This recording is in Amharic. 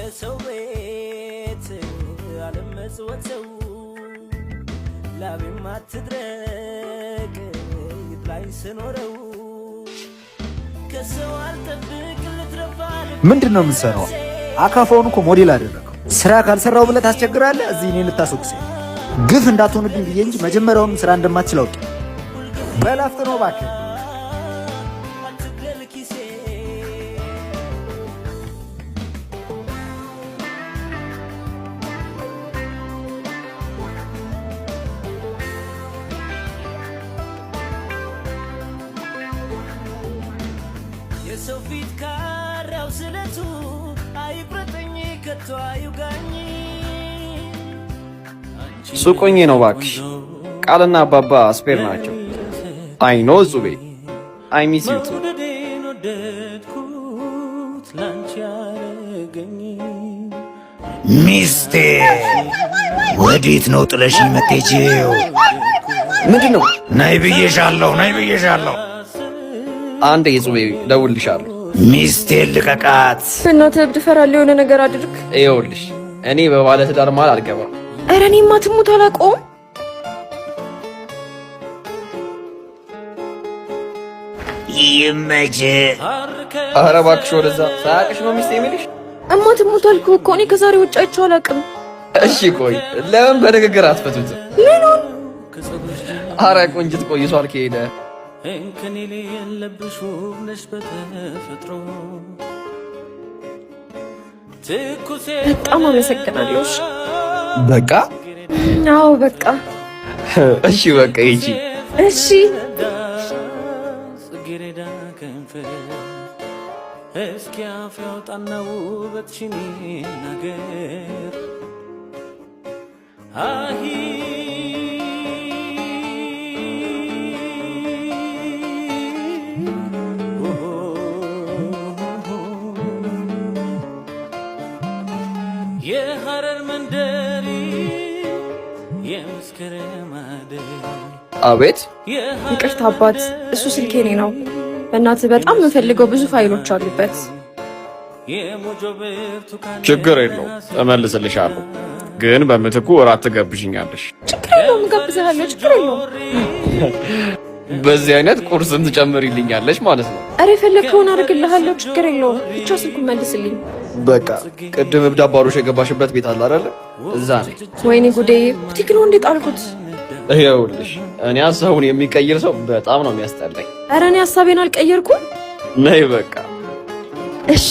የሰው ቤት አለመጽወተው ላቤም አትድረቅ ይጥላኝ ስኖረው ከሰው አልጠብቅ ልትረፋል። ምንድነው የምትሰራው? አካፋውን እኮ ሞዴል አደረገው። ስራ ካልሰራው ብለህ ታስቸግራለህ። እዚህ እኔን ልታስወቅሰኝ ግፍ እንዳትሆንብኝ ብዬ እንጂ መጀመሪያውንም ስራ እንደማትችል አውቄ። በላፍጥ ነው እባክህ። የሰው ፊት ካራው ስለቱ አይፍረጠኝ ከቶ አይውጋኝ። ሱቁኝ ነው እባክሽ። ቃልና አባባ ስፔር ናቸው። አይ ኖ ጹቤ አይ ሚስ ዩ ቱ። ሚስቴ ወዴት ነው ጥለሽኝ የምትሄጂው? ምንድነው? ነይ ብዬሻለሁ፣ ነይ ብዬሻለሁ። አንዴ ጹቤ ደውልልሻለሁ። ሚስቴን ልቀቃት። በእናትህ እብድ እፈራለሁ። የሆነ ነገር አድርግ። ይኸውልሽ እኔ በባለ ትዳር መሃል አልገባም። ኧረ እኔማ ትሙት አላውቀውም። ይመችህ። ኧረ እባክሽ ወደዛ። ሳያቅሽ ነው ሚስቴ የሚልሽ? እማ ትሙት አልኩህ እኮ እኔ ከዛሬ ውጭ አይቼው አላውቅም። እሺ ቆይ ለምን በንግግር አትፈቱትም? ምኑን? ኧረ ቆንጅት ቆይቷል ከሄደ እንከን የለብሽ ውብ ነሽ በተፈጥሮ። በጣም አመሰግናለሁ። በቃ አዎ በቃ እሺ በቃ ይቺ እሺ ጽጌረዳ ከንፈር እስኪ አፍ ያውጣና ውበትሽን ይናገር። አሂ የሐረር መንደሪ የመስከረም አደይ። አቤት። ይቅርታ አባት፣ እሱ ስልኬ እኔ ነው። በእናትህ በጣም የምፈልገው ብዙ ፋይሎች አሉበት። ችግር የለው እመልስልሻለሁ፣ ግን በምትኩ እራት ትገብዥኛለሽ። ችግር የለውም እጋብዝሃለሁ። ችግር የለውም። በዚህ አይነት ቁርስን ትጨምሪልኛለሽ ማለት ነው? ኧረ የፈለግከውን አድርግልሃለሁ። ችግር የለውም። ብቻ ስልኩን መልስልኝ። በቃ ቅድም እብድ አባሮሽ የገባሽበት ቤት አለ አይደለ? እዛ ነኝ። ወይኔ ጉዴ! ቡቲክ ነው እንዴት አልኩት። ይኸውልሽ እኔ ሀሳቡን የሚቀይር ሰው በጣም ነው የሚያስጠላኝ። ኧረ እኔ ሀሳቤን አልቀየርኩም። ነይ በቃ እሺ